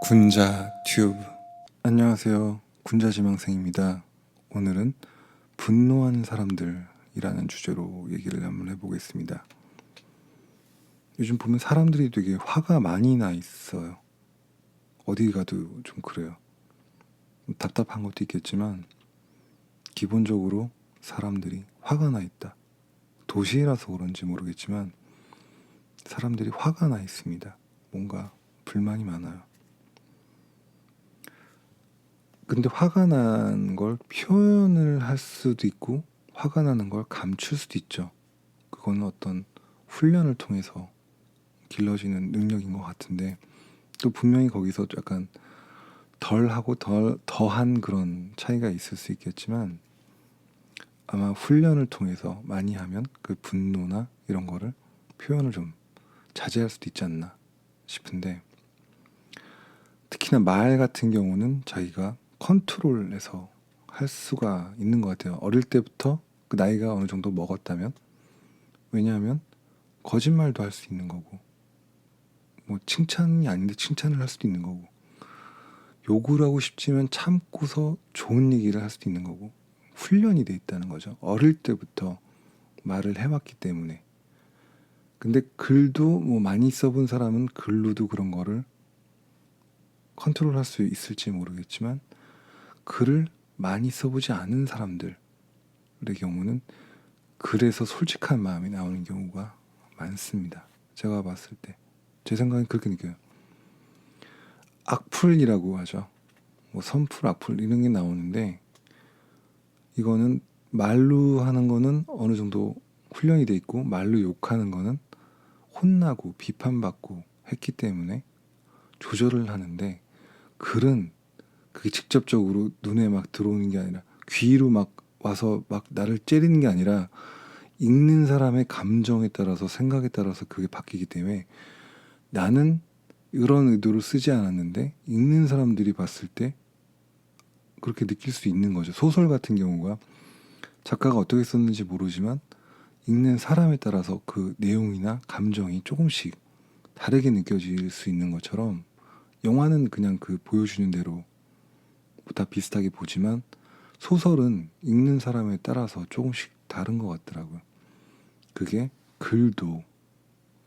군자 튜브. 안녕하세요, 군자지망생입니다. 오늘은 분노하는 사람들이라는 주제로 얘기를 한번 해보겠습니다. 요즘 보면 사람들이 되게 화가 많이 나 있어요. 어디 가도 좀 그래요. 답답한 것도 있겠지만 기본적으로 사람들이 화가 나 있다. 도시라서 그런지 모르겠지만 사람들이 화가 나 있습니다. 뭔가 불만이 많아요. 근데 화가 난 걸 표현을 할 수도 있고 화가 나는 걸 감출 수도 있죠. 그거는 어떤 훈련을 통해서 길러지는 능력인 것 같은데, 또 분명히 거기서 약간 덜하고 더한 그런 차이가 있을 수 있겠지만, 아마 훈련을 통해서 많이 하면 그 분노나 이런 거를 표현을 좀 자제할 수도 있지 않나 싶은데, 특히나 말 같은 경우는 자기가 컨트롤해서 할 수가 있는 것 같아요. 어릴 때부터 그 나이가 어느 정도 먹었다면. 왜냐하면 거짓말도 할 수 있는 거고, 뭐 칭찬이 아닌데 칭찬을 할 수도 있는 거고, 욕을 하고 싶지만 참고서 좋은 얘기를 할 수도 있는 거고, 훈련이 돼 있다는 거죠. 어릴 때부터 말을 해왔기 때문에. 근데 글도 뭐 많이 써본 사람은 글로도 그런 거를 컨트롤할 수 있을지 모르겠지만, 글을 많이 써보지 않은 사람들의 경우는 글에서 솔직한 마음이 나오는 경우가 많습니다. 제가 봤을 때 제 생각엔 그렇게 느껴요. 악플이라고 하죠. 뭐 선풀, 악플 이런 게 나오는데, 이거는 말로 하는 거는 어느 정도 훈련이 돼 있고, 말로 욕하는 거는 혼나고 비판받고 했기 때문에 조절을 하는데, 글은 그게 직접적으로 눈에 막 들어오는 게 아니라, 귀로 막 와서 막 나를 째리는 게 아니라, 읽는 사람의 감정에 따라서, 생각에 따라서 그게 바뀌기 때문에, 나는 이런 의도로 쓰지 않았는데 읽는 사람들이 봤을 때 그렇게 느낄 수 있는 거죠. 소설 같은 경우가 작가가 어떻게 썼는지 모르지만 읽는 사람에 따라서 그 내용이나 감정이 조금씩 다르게 느껴질 수 있는 것처럼, 영화는 그냥 그 보여주는 대로 다 비슷하게 보지만 소설은 읽는 사람에 따라서 조금씩 다른 것 같더라고요. 그게 글도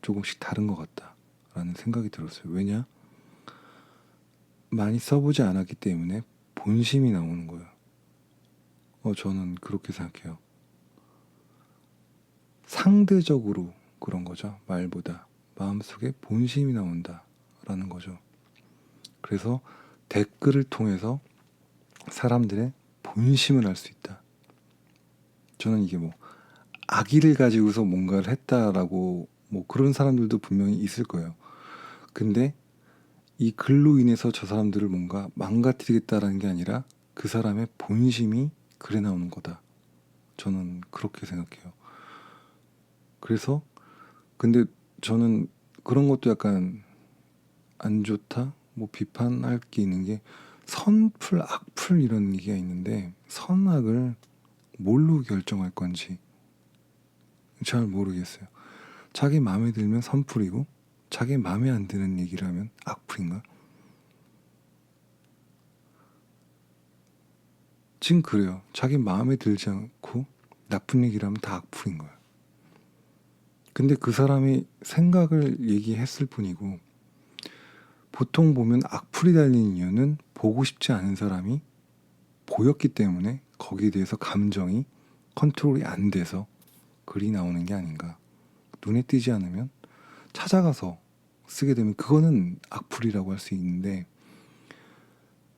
조금씩 다른 것 같다라는 생각이 들었어요. 왜냐? 많이 써보지 않았기 때문에 본심이 나오는 거예요. 저는 그렇게 생각해요. 상대적으로 그런 거죠. 말보다 마음속에 본심이 나온다라는 거죠. 그래서 댓글을 통해서 사람들의 본심을 알 수 있다. 저는 이게 뭐 악의를 가지고서 뭔가를 했다라고, 뭐 그런 사람들도 분명히 있을 거예요. 근데 이 글로 인해서 저 사람들을 뭔가 망가뜨리겠다라는 게 아니라 그 사람의 본심이 글에 나오는 거다. 저는 그렇게 생각해요. 그래서 근데 저는 그런 것도 약간 안 좋다? 뭐 비판할 게 있는 게, 선풀, 악풀 이런 얘기가 있는데, 선악을 뭘로 결정할 건지 잘 모르겠어요. 자기 마음에 들면 선풀이고 자기 마음에 안 드는 얘기를 하면 악플인가? 지금 그래요. 자기 마음에 들지 않고 나쁜 얘기를 하면 다 악플인 거예요. 근데 그 사람이 생각을 얘기했을 뿐이고, 보통 보면 악플이 달린 이유는 보고 싶지 않은 사람이 보였기 때문에 거기에 대해서 감정이 컨트롤이 안 돼서 글이 나오는 게 아닌가. 눈에 띄지 않으면 찾아가서 쓰게 되면 그거는 악플이라고 할 수 있는데,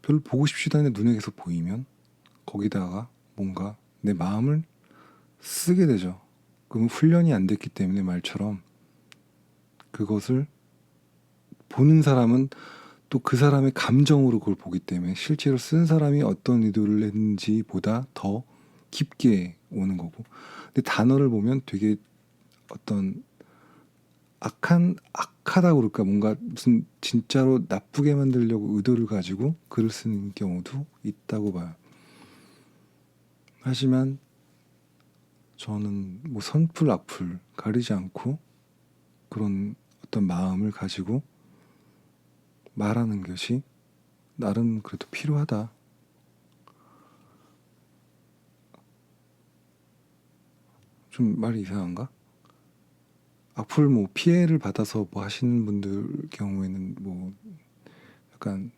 별로 보고 싶지도 않은데 눈에 계속 보이면 거기다가 뭔가 내 마음을 쓰게 되죠. 그럼 훈련이 안 됐기 때문에, 말처럼 그것을 보는 사람은 또 그 사람의 감정으로 그걸 보기 때문에 실제로 쓴 사람이 어떤 의도를 했는지 보다 더 깊게 오는 거고, 근데 단어를 보면 되게 어떤 악하다고 그럴까, 뭔가 무슨 진짜로 나쁘게 만들려고 의도를 가지고 글을 쓰는 경우도 있다고 봐요. 하지만 저는 뭐 선풀 악풀 가리지 않고 그런 어떤 마음을 가지고 말하는 것이 나름 그래도 필요하다. 좀 말이 이상한가? 악플 뭐 피해를 받아서 뭐 하시는 분들 경우에는 뭐 약간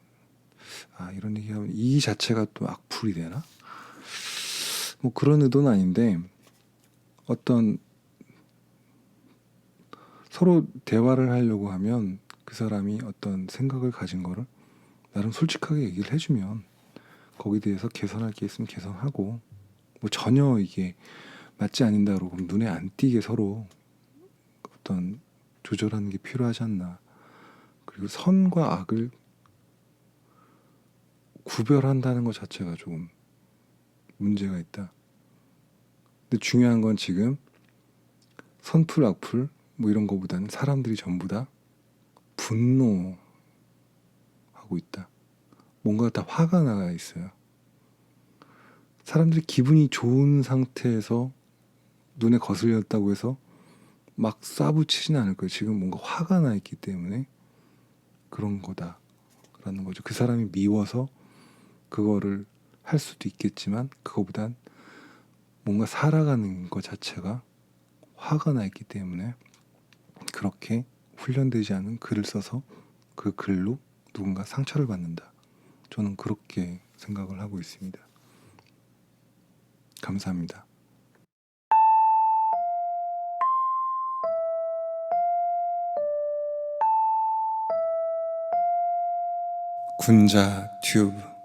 이런 얘기하면 이 자체가 또 악플이 되나? 뭐 그런 의도는 아닌데 어떤 서로 대화를 하려고 하면 그 사람이 어떤 생각을 가진 거를 나름 솔직하게 얘기를 해주면 거기에 대해서 개선할 게 있으면 개선하고 뭐 전혀 이게 맞지 않는다 그러고 눈에 안 띄게 서로 어떤 조절하는 게 필요하지 않나. 그리고 선과 악을 구별한다는 것 자체가 조금 문제가 있다. 근데 중요한 건 지금 선풀 악플 뭐 이런 거보다는 사람들이 전부 다 분노하고 있다. 뭔가 다 화가 나 있어요. 사람들이 기분이 좋은 상태에서 눈에 거슬렸다고 해서 막 쏴붙이진 않을 거예요. 지금 뭔가 화가 나 있기 때문에 그런 거다라는 거죠. 그 사람이 미워서 그거를 할 수도 있겠지만 그거보단 뭔가 살아가는 것 자체가 화가 나 있기 때문에 그렇게 훈련되지 않은 글을 써서 그 글로 누군가 상처를 받는다. 저는 그렇게 생각을 하고 있습니다. 감사합니다. 군자 튜브